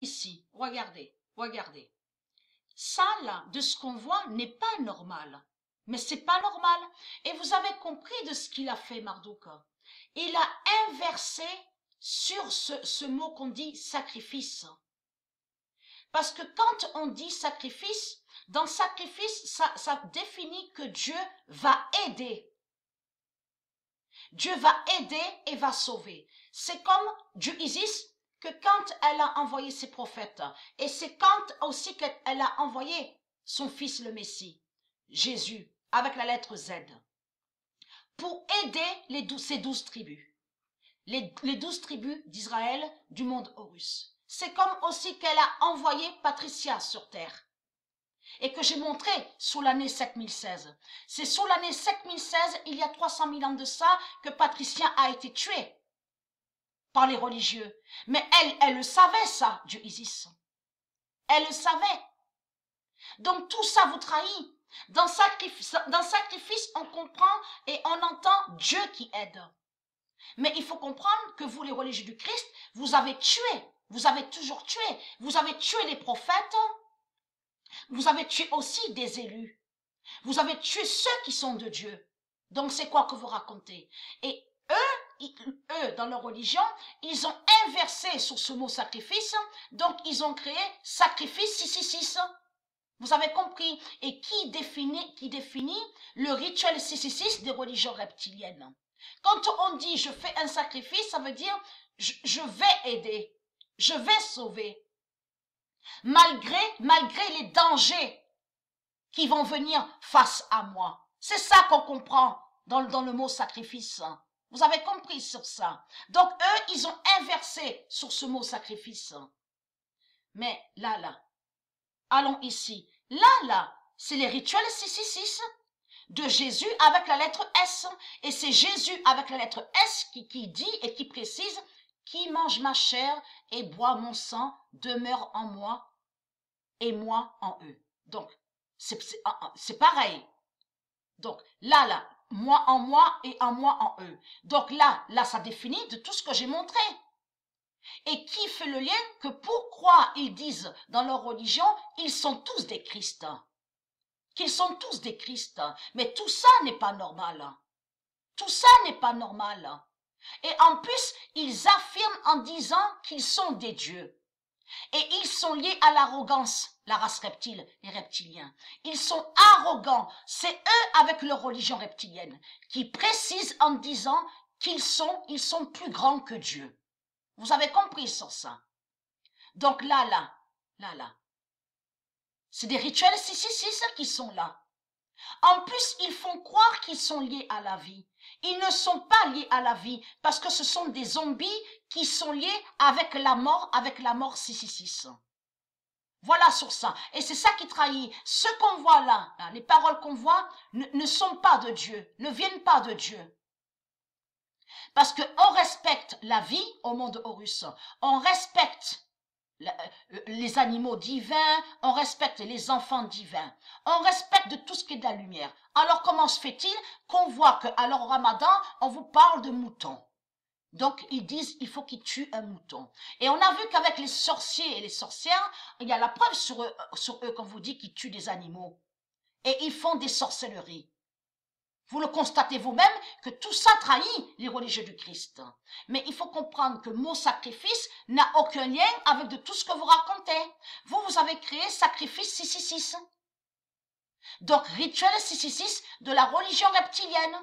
ici, regardez, regardez. Ça, là, de ce qu'on voit, n'est pas normal. Mais c'est pas normal. Et vous avez compris de ce qu'il a fait, Marduk. Il a inversé sur ce mot qu'on dit sacrifice. Parce que quand on dit sacrifice, dans sacrifice, ça définit que Dieu va aider. Dieu va aider et va sauver. C'est comme Dieu Isis, que quand elle a envoyé ses prophètes, et c'est quand aussi qu'elle a envoyé son fils le Messie, Jésus, avec la lettre Z, pour aider ces 12 tribus, les 12 tribus d'Israël du monde Horus. C'est comme aussi qu'elle a envoyé Patricia sur terre, et que j'ai montré sous l'année 7016. C'est sous l'année 7016, il y a 300 000 ans de ça, que Patricia a été tuée par les religieux. Mais elle le savait, ça, Dieu Isis. Elle le savait. Donc tout ça vous trahit. Dans sacrifice, on comprend et on entend Dieu qui aide. Mais il faut comprendre que vous, les religieux du Christ, vous avez tué. Vous avez toujours tué. Vous avez tué les prophètes. Vous avez tué aussi des élus. Vous avez tué ceux qui sont de Dieu. Donc c'est quoi que vous racontez? Et eux, dans leur religion, ils ont inversé sur ce mot sacrifice, donc ils ont créé sacrifice 666. Vous avez compris? Et qui définit le rituel 666 des religions reptiliennes? Quand on dit je fais un sacrifice, ça veut dire je vais aider, je vais sauver. Malgré les dangers qui vont venir face à moi. C'est ça qu'on comprend dans le mot sacrifice. Vous avez compris sur ça. Donc, eux, ils ont inversé sur ce mot sacrifice. Mais là, allons ici. Là, c'est les rituels 666 de Jésus avec la lettre S. Et c'est Jésus avec la lettre S qui dit et qui précise « Qui mange ma chair et boit mon sang demeure en moi et moi en eux. » Donc, c'est pareil. Donc, là, moi en moi et en moi en eux. Donc là, ça définit de tout ce que j'ai montré. Et qui fait le lien que pourquoi ils disent dans leur religion, ils sont tous des Christ. Qu'ils sont tous des Christ. Mais tout ça n'est pas normal. Tout ça n'est pas normal. Et en plus, ils affirment en disant qu'ils sont des dieux. Et ils sont liés à l'arrogance, la race reptile, les reptiliens. Ils sont arrogants. C'est eux avec leur religion reptilienne qui précisent en disant qu'ils sont plus grands que Dieu. Vous avez compris sur ça? Donc là. C'est des rituels 666 qui sont là. En plus, ils font croire qu'ils sont liés à la vie. Ils ne sont pas liés à la vie parce que ce sont des zombies qui sont liés avec la mort 666. Voilà sur ça. Et c'est ça qui trahit. Ce qu'on voit là, les paroles qu'on voit ne sont pas de Dieu, ne viennent pas de Dieu. Parce qu'on respecte la vie au monde Horus. On respecte les animaux divins, on respecte les enfants divins, on respecte de tout ce qui est de la lumière. Alors comment se fait-il qu'on voit qu'à leur Ramadan, on vous parle de moutons? Donc ils disent il faut qu'ils tuent un mouton. Et on a vu qu'avec les sorciers et les sorcières, il y a la preuve sur eux quand vous dit qu'ils tuent des animaux. Et ils font des sorcelleries. Vous le constatez vous-même que tout ça trahit les religieux du Christ. Mais il faut comprendre que le mot sacrifice n'a aucun lien avec de tout ce que vous racontez. Vous avez créé sacrifice 666. Donc rituel 666 de la religion reptilienne.